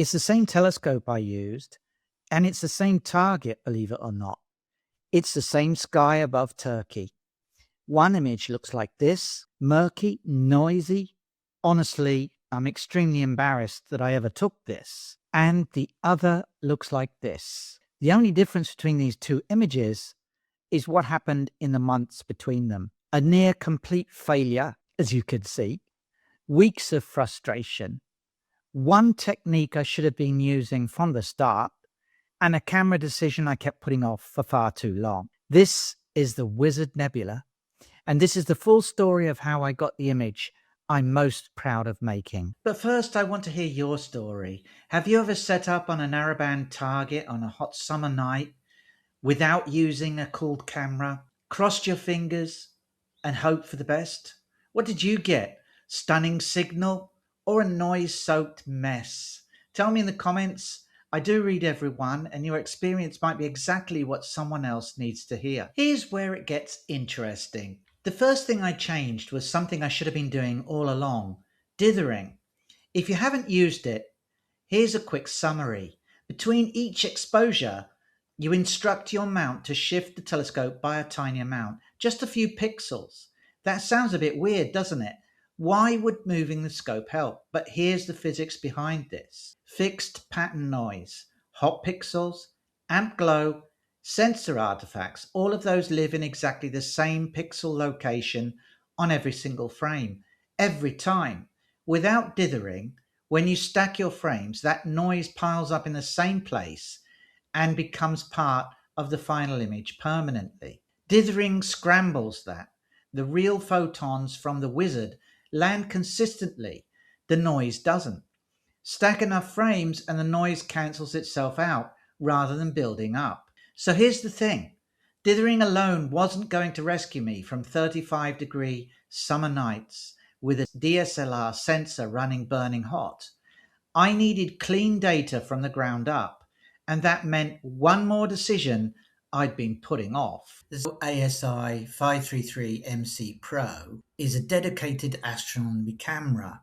It's the same telescope I used, and it's the same target, believe it or not. It's the same sky above Turkey. One image looks like this, murky, noisy. Honestly, I'm extremely embarrassed that I ever took this. And the other looks like this. The only difference between these two images is what happened in the months between them. A near complete failure, as you could see, weeks of frustration, one technique I should have been using from the start, and a camera decision I kept putting off for far too long. This is the Wizard Nebula, and this is the full story of how I got the image I'm most proud of making. But first, I want to hear your story. Have you ever set up on a narrowband target on a hot summer night without using a cooled camera, crossed your fingers, and hoped for the best? What did you get? Stunning signal or a noise-soaked mess? Tell me in the comments. I do read everyone, and your experience might be exactly what someone else needs to hear. Here's where it gets interesting. The first thing I changed was something I should have been doing all along: dithering. If you haven't used it, here's a quick summary. Between each exposure, you instruct your mount to shift the telescope by a tiny amount, just a few pixels. That sounds a bit weird, doesn't it? Why would moving the scope help? But here's the physics behind this. Fixed pattern noise, hot pixels, amp glow, sensor artifacts, all of those live in exactly the same pixel location on every single frame, every time. Without dithering, when you stack your frames, that noise piles up in the same place and becomes part of the final image permanently. Dithering scrambles that. The real photons from the Wizard land consistently. The noise doesn't. Stack enough frames and the noise cancels itself out rather than building up. So here's the thing. Dithering alone wasn't going to rescue me from 35-degree summer nights with a DSLR sensor running burning hot. I needed clean data from the ground up, and that meant one more decision I'd been putting off. The ZWO ASI533MC Pro is a dedicated astronomy camera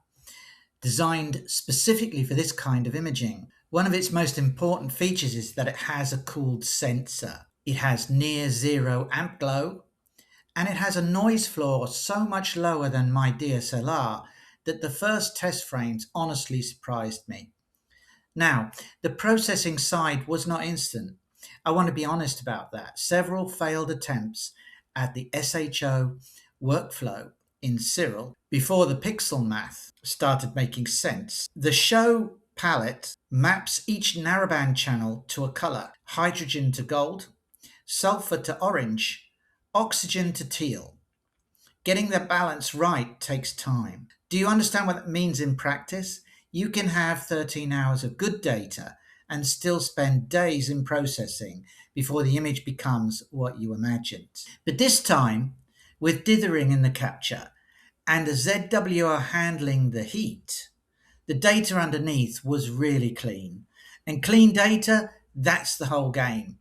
designed specifically for this kind of imaging. One of its most important features is that it has a cooled sensor. It has near zero amp glow, and it has a noise floor so much lower than my DSLR that the first test frames honestly surprised me. Now, the processing side was not instant. I want to be honest about that. Several failed attempts at the SHO workflow in Cyril before the pixel math started making sense. The SHO palette maps each narrowband channel to a color: hydrogen to gold, sulfur to orange, oxygen to teal. Getting the balance right takes time. Do you understand what that means in practice? You can have 13 hours of good data and still spend days in processing before the image becomes what you imagined. But this time, with dithering in the capture and a ZWO handling the heat, the data underneath was really clean. And clean data, that's the whole game.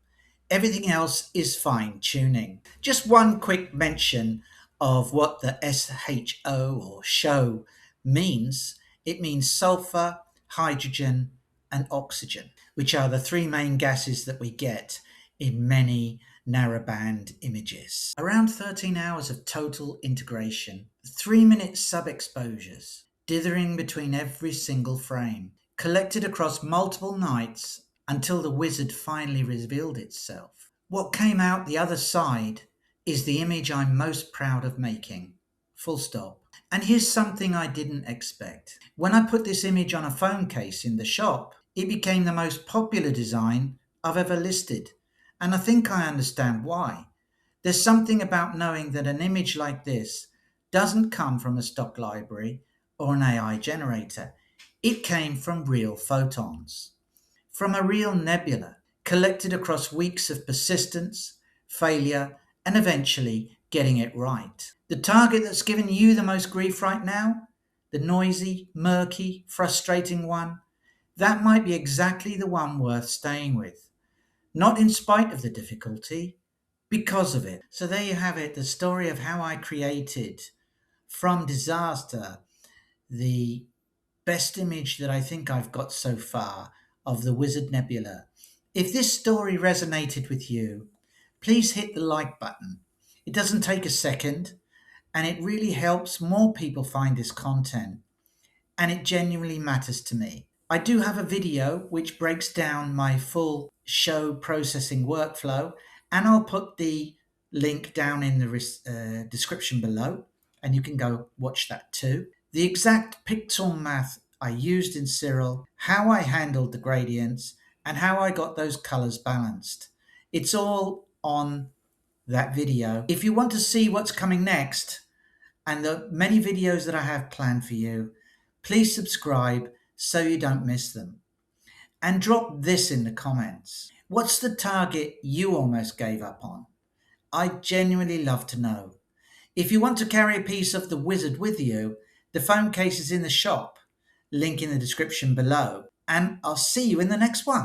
Everything else is fine tuning. Just one quick mention of what the SHO or SHO means. It means sulfur, hydrogen, and oxygen, which are the three main gases that we get in many narrowband images. Around 13 hours of total integration, 3-minute sub-exposures, dithering between every single frame, collected across multiple nights until the Wizard finally revealed itself. What came out the other side is the image I'm most proud of making. Full stop. And here's something I didn't expect. When I put this image on a phone case in the shop, it became the most popular design I've ever listed. And I think I understand why. There's something about knowing that an image like this doesn't come from a stock library or an AI generator. It came from real photons, from a real nebula, collected across weeks of persistence, failure, and eventually getting it right. The target that's given you the most grief right now, the noisy, murky, frustrating one, that might be exactly the one worth staying with. Not in spite of the difficulty, because of it. So there you have it, the story of how I created from disaster the best image that I think I've got so far of the Wizard Nebula. If this story resonated with you, please hit the like button. It doesn't take a second, and it really helps more people find this content, and it genuinely matters to me. I do have a video which breaks down my full show processing workflow, and I'll put the link down in the description below, and you can go watch that too. The exact pixel math I used in Cyril, how I handled the gradients, and how I got those colors balanced. It's all on that video. If you want to see what's coming next and the many videos that I have planned for you, please subscribe so you don't miss them. And drop this in the comments. What's the target you almost gave up on? I genuinely love to know. If you want to carry a piece of the Wizard with you, the phone case is in the shop. Link in the description below. And I'll see you in the next one.